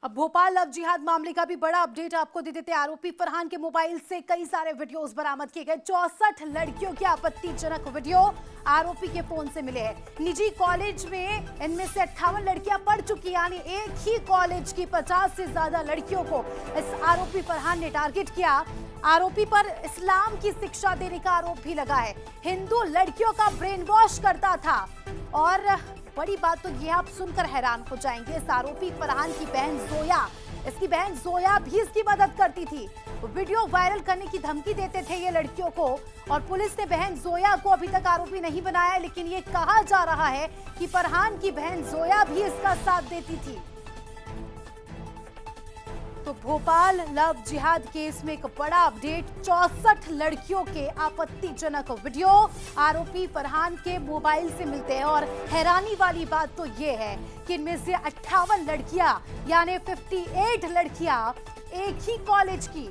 अब भोपाल लव जिहाद मामले का भी बड़ा अपडेट आपको दे देते हैं। आरोपी फरहान के मोबाइल से कई सारे वीडियोस बरामद किए गए। 64 लड़कियों के आपत्तिजनक वीडियो आरोपी के फोन से मिले हैं। निजी कॉलेज में इनमें से 58 लड़कियां पढ़ चुकी, यानी एक ही कॉलेज की 50 से ज्यादा लड़कियों को इस आरोपी फरहान ने टारगेट किया। आरोपी पर इस्लाम की शिक्षा देने का आरोप भी लगा है। हिंदू लड़कियों का ब्रेन वॉश करता था। और बड़ी बात तो ये आप सुनकर हैरान हो जाएंगे, इस आरोपी फरहान की बहन जोया, इसकी बहन जोया भी इसकी मदद करती थी। वीडियो वायरल करने की धमकी देते थे ये लड़कियों को। और पुलिस ने बहन जोया को अभी तक आरोपी नहीं बनाया, लेकिन ये कहा जा रहा है कि फरहान की बहन जोया भी इसका साथ देती थी। तो भोपाल लव जिहाद केस में एक बड़ा अपडेट। 64 लड़कियों के आपत्तिजनक वीडियो आरोपी फरहान के मोबाइल से मिलते हैं। और हैरानी वाली बात तो ये है कि इनमें से 58 लड़कियां, यानी 58 लड़कियां एक ही कॉलेज की।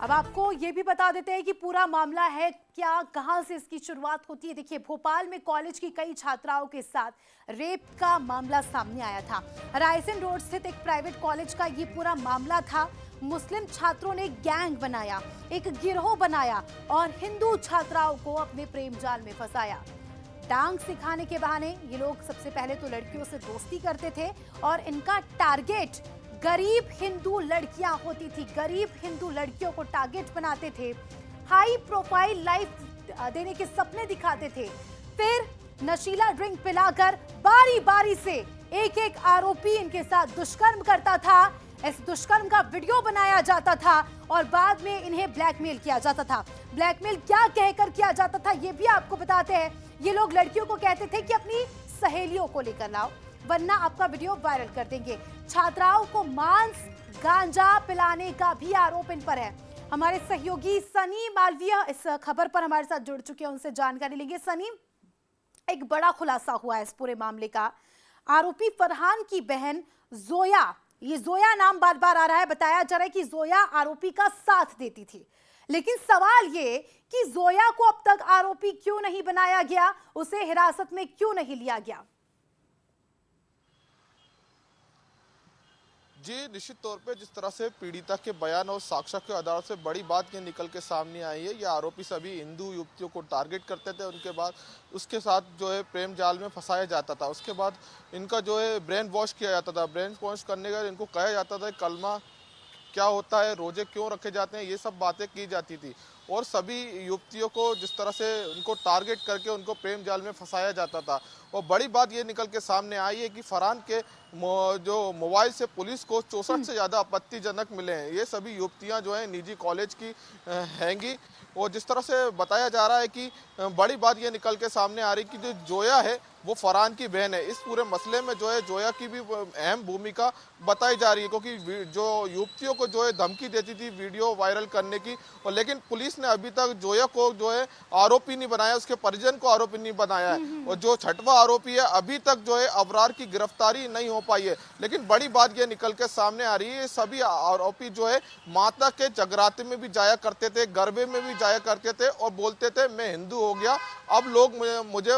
अब आपको ये भी बता देते हैं कि पूरा मामला है क्या, कहां से इसकी शुरुआत होती है। देखिए, भोपाल में कॉलेज की कई छात्राओं के साथ रेप का मामला सामने आया था। रायसेन रोड स्थित एक प्राइवेट कॉलेज का ये पूरा मामला था। मुस्लिम छात्रों ने गैंग बनाया, एक गिरोह बनाया और हिंदू छात्राओं को अपने प्रेम जाल में फंसाया। डांग सिखाने के बहाने ये लोग सबसे पहले तो लड़कियों से दोस्ती करते थे और इनका टारगेट गरीब हिंदू लड़कियां होती थी। गरीब हिंदू लड़कियों को टारगेट बनाते थे, हाई प्रोफाइल लाइफ देने के सपने दिखाते थे। फिर नशीला ड्रिंक पिलाकर बारी बारी से एक एक आरोपी इनके साथ दुष्कर्म करता था। इस दुष्कर्म का वीडियो बनाया जाता था और बाद में इन्हें ब्लैकमेल किया जाता था। ब्लैकमेल क्या कहकर किया जाता था ये भी आपको बताते हैं। ये लोग लड़कियों को कहते थे कि अपनी सहेलियों को लेकर लाओ, वरना आपका वीडियो वायरल कर देंगे। छात्राओं को मांस गांजा पिलाने का भी आरोप इन पर है। हमारे सहयोगी सनी मालवीय इस खबर पर हमारे साथ जुड़ चुके हैं, उनसे जानकारी लेंगे। सनी, एक बड़ा खुलासा हुआ है इस पूरे मामले का। आरोपी फरहान की बहन जोया, ये जोया नाम बार बार आ रहा है, बताया जा रहा है कि जोया आरोपी का साथ देती थी। लेकिन सवाल ये कि जोया को अब तक आरोपी क्यों नहीं बनाया गया, उसे हिरासत में क्यों नहीं लिया गया? जी, निश्चित तौर पे जिस तरह से पीड़िता के बयान और साक्ष्य के आधार से बड़ी बात ये निकल के सामने आई है। ये आरोपी सभी हिंदू युवतियों को टारगेट करते थे, उनके बाद उसके साथ जो है प्रेम जाल में फंसाया जाता था। उसके बाद इनका जो है ब्रेन वॉश किया जाता था। ब्रेन वॉश करने का इनको कहा जाता था कलमा क्या होता है, रोजे क्यों रखे जाते हैं, ये सब बातें की जाती थी। और सभी युवतियों को जिस तरह से उनको टारगेट करके उनको प्रेम जाल में फंसाया जाता था। और बड़ी बात ये निकल के सामने आई है कि फरहान के जो मोबाइल से पुलिस को 64 से ज़्यादा आपत्तिजनक मिले हैं। ये सभी युवतियां जो हैं निजी कॉलेज की हैंगी। और जिस तरह से बताया जा रहा है कि बड़ी बात ये निकल के सामने आ रही है कि जो जोया है वो फरहान की बहन है। इस पूरे मसले में जो है जोया की भी अहम भूमिका बताई जा रही है, क्योंकि जो युवतियों को जो है धमकी देती थी वीडियो वायरल करने की। और लेकिन पुलिस ने अभी तक जोया को जो है आरोपी नहीं बनाया, उसके परिजन को आरोपी नहीं बनाया है। और जो छठवां आरोपी है अभी तक जो है अबरार की गिरफ्तारी नहीं हो पाई है। लेकिन बड़ी बात ये निकल के सामने आ रही है, सभी आरोपी जो है माता के जगराते में भी जाया करते थे, गरबे में भी जाया करते थे और बोलते थे मैं हिंदू हो गया, अब लोग मुझे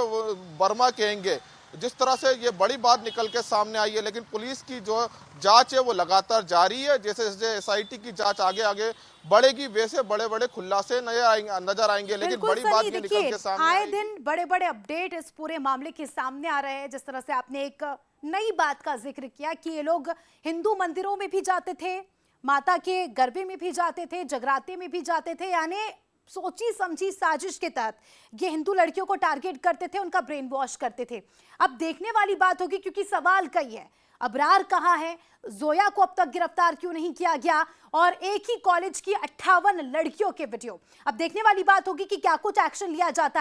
बर्मा कहेंगे। जिस तरह से ये बड़ी बात निकल के सामने आई है। लेकिन पुलिस की जो जांच है वो लगातार जारी है। जैसे जैसे एसआईटी की जांच आगे आगे बढ़ेगी वैसे बड़े बड़े खुलासे नजर आएंगे। लेकिन बड़ी बात ये निकल के सामने आए दिन बड़े बड़े अपडेट इस पूरे मामले के सामने आ रहे हैं। जिस तरह से आपने एक नई बात का जिक्र किया कि ये लोग हिंदू मंदिरों में भी जाते थे, माता के गरबे में भी जाते थे, जगराते में भी जाते थे, यानी सोची समझी साजिश के तहत ये हिंदू लड़कियों को टारगेट करते थे, उनका ब्रेन वॉश करते थे। अब देखने वाली बात होगी, क्योंकि सवाल कई है, अबरार कहां है, जोया को अब तक गिरफ्तार क्यों नहीं किया गया, और एक ही कॉलेज की 58 लड़कियों के वीडियो। अब देखने वाली बात होगी कि क्या कुछ एक्शन लिया जाता है।